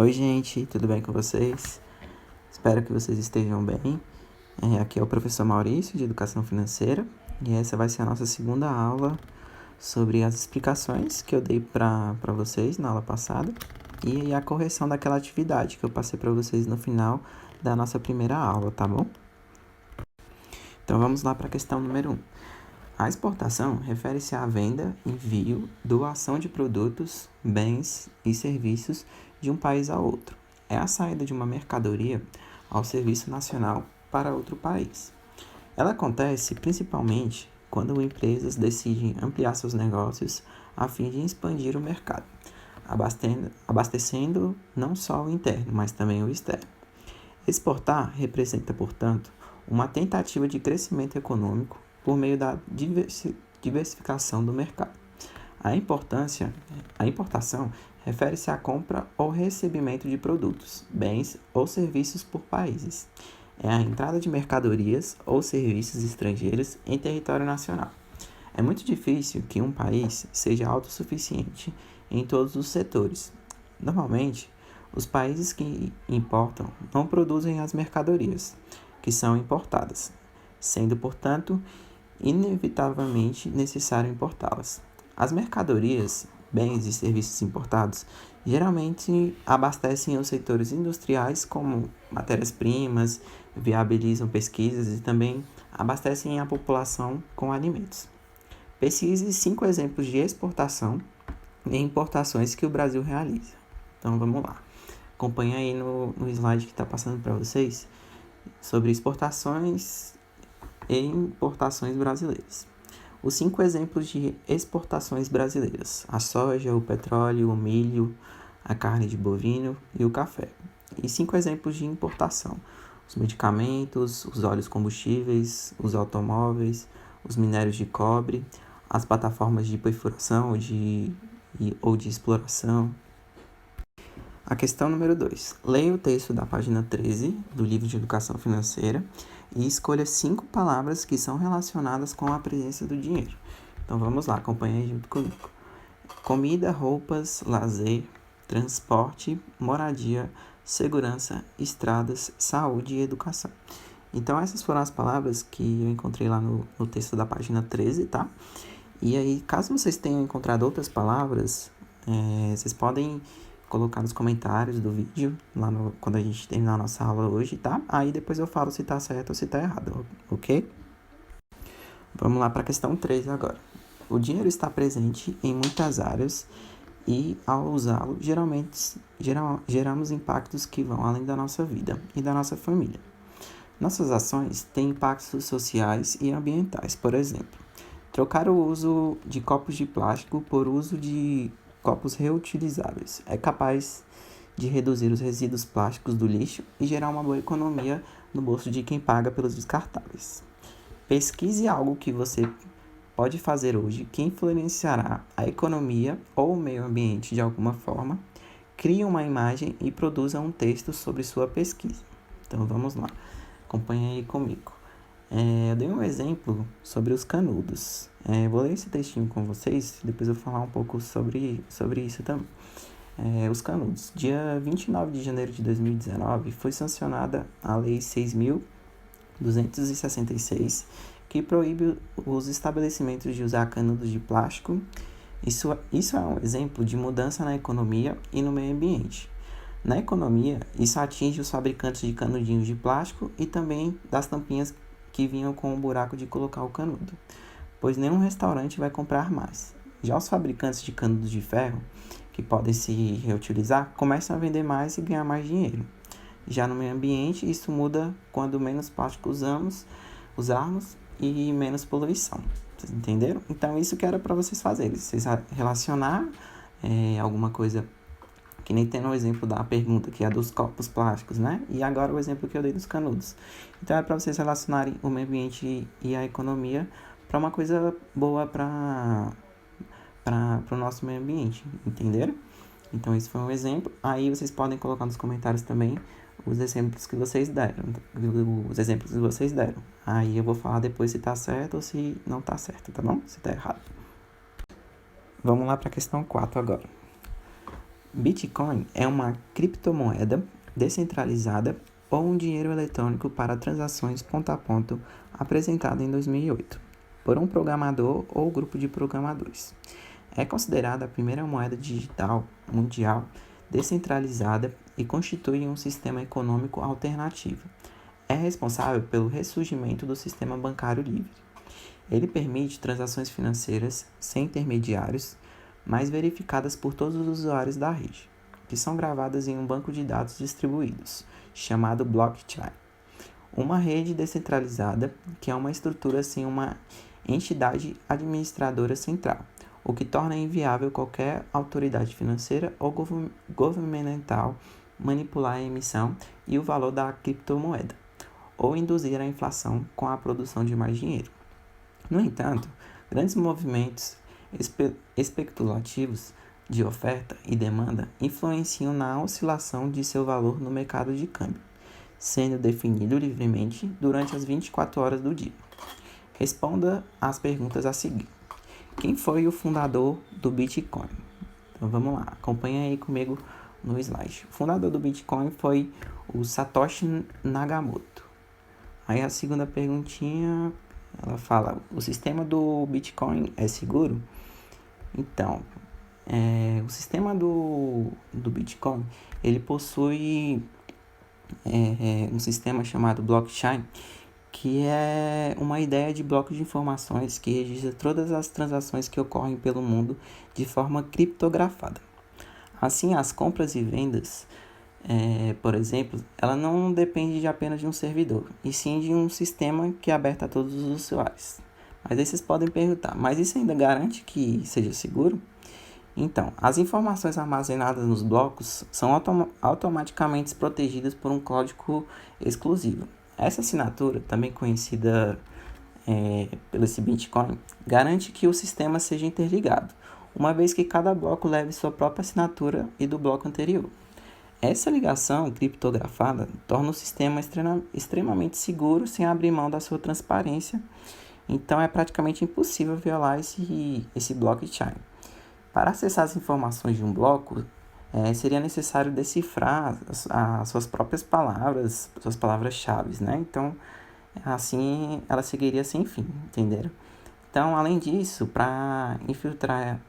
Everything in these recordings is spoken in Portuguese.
Oi, gente, tudo bem com vocês? Espero que vocês estejam bem. Aqui é o professor Maurício, de Educação Financeira, e essa vai ser a nossa segunda aula sobre as explicações que eu dei para vocês na aula passada e a correção daquela atividade que eu passei para vocês no final da nossa primeira aula, tá bom? Então vamos lá para a questão número 1. A exportação refere-se à venda, envio, doação de produtos, bens e serviços de um país a outro. É a saída de uma mercadoria ao serviço nacional para outro país. Ela acontece principalmente quando empresas decidem ampliar seus negócios a fim de expandir o mercado, abastecendo não só o interno, mas também o externo. Exportar representa, portanto, uma tentativa de crescimento econômico por meio da diversificação do mercado. A importação refere-se à compra ou recebimento de produtos, bens ou serviços por países. É a entrada de mercadorias ou serviços estrangeiros em território nacional. É muito difícil que um país seja autossuficiente em todos os setores. Normalmente, os países que importam não produzem as mercadorias que são importadas, sendo, portanto, inevitavelmente necessário importá-las. As mercadorias, bens e serviços importados geralmente abastecem os setores industriais como matérias-primas, viabilizam pesquisas e também abastecem a população com alimentos. Pesquise 5 exemplos de exportação e importações que o Brasil realiza. Então vamos lá. Acompanha aí no slide que está passando para vocês sobre exportações e importações brasileiras. Os 5 exemplos de exportações brasileiras: a soja, o petróleo, o milho, a carne de bovino e o café. E 5 exemplos de importação: os medicamentos, os óleos combustíveis, os automóveis, os minérios de cobre, as plataformas de perfuração ou de exploração. A questão número 2. Leia o texto da página 13 do livro de Educação Financeira e escolha 5 palavras que são relacionadas com a presença do dinheiro. Então vamos lá, acompanhe junto comigo. Comida, roupas, lazer, transporte, moradia, segurança, estradas, saúde e educação. Então essas foram as palavras que eu encontrei lá no texto da página 13, tá? E aí, caso vocês tenham encontrado outras palavras, vocês podem colocar nos comentários do vídeo, quando a gente terminar a nossa aula hoje, tá? Aí depois eu falo se tá certo ou se tá errado, ok? Vamos lá para a questão 3 agora. O dinheiro está presente em muitas áreas e, ao usá-lo, geramos impactos que vão além da nossa vida e da nossa família. Nossas ações têm impactos sociais e ambientais, por exemplo, trocar o uso de copos de plástico por uso de copos reutilizáveis é capaz de reduzir os resíduos plásticos do lixo e gerar uma boa economia no bolso de quem paga pelos descartáveis. Pesquise algo que você pode fazer hoje que influenciará a economia ou o meio ambiente de alguma forma. Crie uma imagem e produza um texto sobre sua pesquisa. Então vamos lá, acompanhe aí comigo. Eu dei um exemplo sobre os canudos. Vou ler esse textinho com vocês, depois eu vou falar um pouco sobre isso também. Os canudos. Dia 29 de janeiro de 2019 foi sancionada a Lei 6.266, que proíbe os estabelecimentos de usar canudos de plástico. Isso é um exemplo de mudança na economia e no meio ambiente. Na economia, isso atinge os fabricantes de canudinhos de plástico e também das tampinhas que vinham com o buraco de colocar o canudo, pois nenhum restaurante vai comprar mais. Já os fabricantes de canudos de ferro, que podem se reutilizar, começam a vender mais e ganhar mais dinheiro. Já no meio ambiente, isso muda quando menos plástico usarmos e menos poluição. Vocês entenderam? Então, isso que era para vocês fazerem. Vocês relacionar alguma coisa, que nem tem no exemplo da pergunta, que é dos copos plásticos, né? E agora o exemplo que eu dei dos canudos. Então, é para vocês relacionarem o meio ambiente e a economia para uma coisa boa para o nosso meio ambiente, entenderam? Então, esse foi um exemplo. Aí, vocês podem colocar nos comentários também os exemplos que vocês deram. Aí, eu vou falar depois se tá certo ou se não tá certo, tá bom? Se tá errado. Vamos lá para a questão 4 agora. Bitcoin é uma criptomoeda descentralizada ou um dinheiro eletrônico para transações ponto a ponto apresentado em 2008 por um programador ou grupo de programadores. É considerada a primeira moeda digital mundial descentralizada e constitui um sistema econômico alternativo. É responsável pelo ressurgimento do sistema bancário livre. Ele permite transações financeiras sem intermediários, mas verificadas por todos os usuários da rede, que são gravadas em um banco de dados distribuídos, chamado blockchain. Uma rede descentralizada, que é uma estrutura sem uma entidade administradora central, o que torna inviável qualquer autoridade financeira ou governamental manipular a emissão e o valor da criptomoeda, ou induzir a inflação com a produção de mais dinheiro. No entanto, grandes movimentos especulativos de oferta e demanda influenciam na oscilação de seu valor no mercado de câmbio, sendo definido livremente durante as 24 horas do dia. Responda às perguntas a seguir. Quem foi o fundador do Bitcoin? Então vamos lá, acompanha aí comigo no slide. O fundador do Bitcoin foi o Satoshi Nakamoto. Aí a segunda perguntinha, ela fala, o sistema do Bitcoin é seguro? Então, o sistema do Bitcoin, ele possui um sistema chamado blockchain, que é uma ideia de bloco de informações que registra todas as transações que ocorrem pelo mundo de forma criptografada. Assim, as compras e vendas, por exemplo, ela não depende de apenas de um servidor, e sim de um sistema que é aberto a todos os usuários. Mas aí vocês podem perguntar, mas isso ainda garante que seja seguro? Então, as informações armazenadas nos blocos são automaticamente protegidas por um código exclusivo. Essa assinatura, também conhecida pelo esse Bitcoin, garante que o sistema seja interligado, uma vez que cada bloco leve sua própria assinatura e do bloco anterior. Essa ligação criptografada torna o sistema extremamente seguro sem abrir mão da sua transparência, então é praticamente impossível violar esse blockchain. Para acessar as informações de um bloco, seria necessário decifrar as suas próprias palavras, suas palavras-chave, né? Então, assim, ela seguiria sem fim, entenderam? Então, além disso, para se infiltrar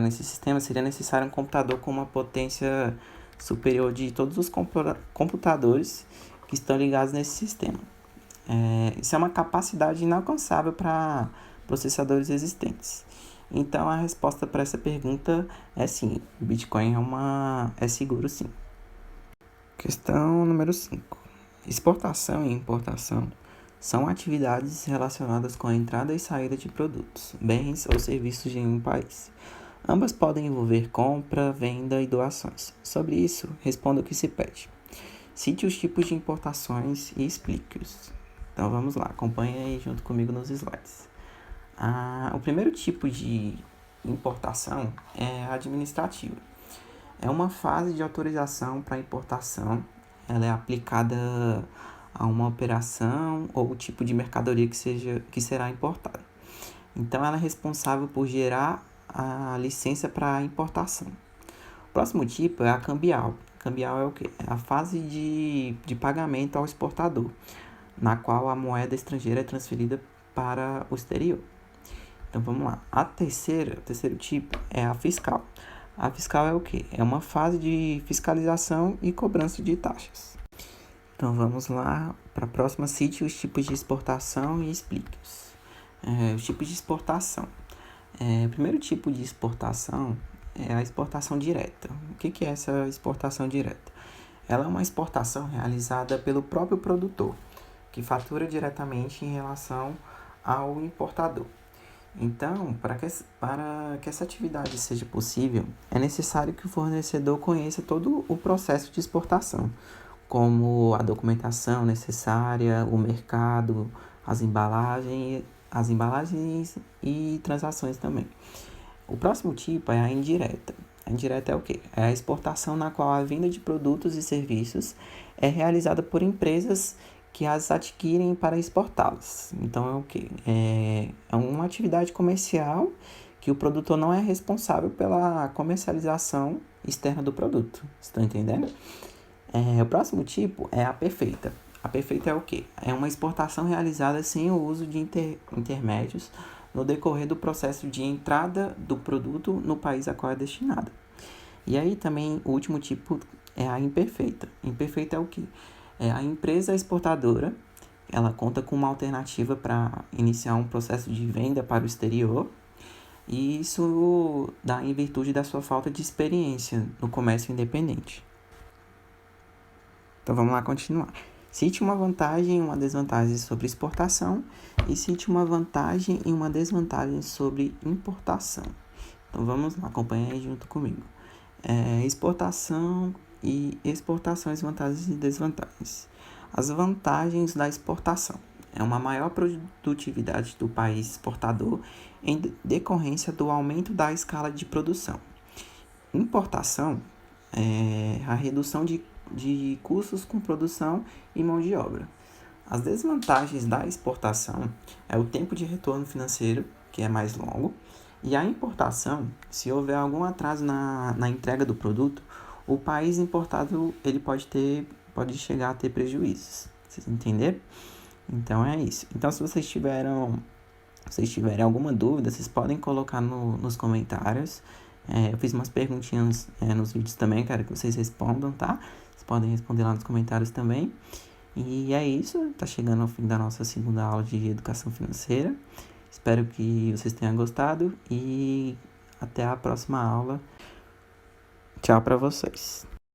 nesse sistema, seria necessário um computador com uma potência superior de todos os computadores que estão ligados nesse sistema. Isso é uma capacidade inalcançável para processadores existentes. Então, a resposta para essa pergunta é sim, o Bitcoin é seguro sim. Questão número 5. Exportação e importação são atividades relacionadas com a entrada e saída de produtos, bens ou serviços de um país. Ambas podem envolver compra, venda e doações. Sobre isso, responda o que se pede. Cite os tipos de importações e explique-os. Então vamos lá, acompanhe aí junto comigo nos slides. O primeiro tipo de importação é a administrativa. É uma fase de autorização para importação. Ela é aplicada a uma operação ou tipo de mercadoria que será importada. Então, ela é responsável por gerar a licença para a importação. O próximo tipo é a cambial. Cambial é o quê? É a fase de pagamento ao exportador, na qual a moeda estrangeira é transferida para o exterior. Então vamos lá. O terceiro tipo é a fiscal. A fiscal é o quê? É uma fase de fiscalização e cobrança de taxas. Então vamos lá para a próxima. Cite os tipos de exportação e explique-os. Os tipos de exportação. O primeiro tipo de exportação é a exportação direta. O que é essa exportação direta? Ela é uma exportação realizada pelo próprio produtor, que fatura diretamente em relação ao importador. Então, para que essa atividade seja possível, é necessário que o fornecedor conheça todo o processo de exportação, como a documentação necessária, o mercado, as embalagens e transações também. O próximo tipo é a indireta. A indireta é o quê? É a exportação na qual a venda de produtos e serviços é realizada por empresas que as adquirem para exportá-los. Então é o quê? É uma atividade comercial que o produtor não é responsável pela comercialização externa do produto. Estão entendendo? O próximo tipo é a perfeita. A perfeita é o quê? É uma exportação realizada sem o uso de intermédios no decorrer do processo de entrada do produto no país a qual é destinado. E aí também o último tipo é a imperfeita. Imperfeita é o quê? É a empresa exportadora, ela conta com uma alternativa para iniciar um processo de venda para o exterior, e isso dá em virtude da sua falta de experiência no comércio independente. Então vamos lá continuar. Cite uma vantagem e uma desvantagem sobre exportação e cite uma vantagem e uma desvantagem sobre importação. Então vamos lá, acompanha aí junto comigo. Exportação, as vantagens e desvantagens. As vantagens da exportação é uma maior produtividade do país exportador em decorrência do aumento da escala de produção. Importação é a redução de custos com produção e mão de obra. As desvantagens da exportação é o tempo de retorno financeiro, que é mais longo, e a importação, se houver algum atraso na entrega do produto, o país importado ele pode chegar a ter prejuízos. Vocês entenderam? Então é isso. Então se vocês tiverem alguma dúvida, vocês podem colocar nos comentários. Eu fiz umas perguntinhas nos vídeos também, quero que vocês respondam, tá? Vocês podem responder lá nos comentários também. E é isso, tá chegando ao fim da nossa segunda aula de educação financeira. Espero que vocês tenham gostado e até a próxima aula. Tchau para vocês.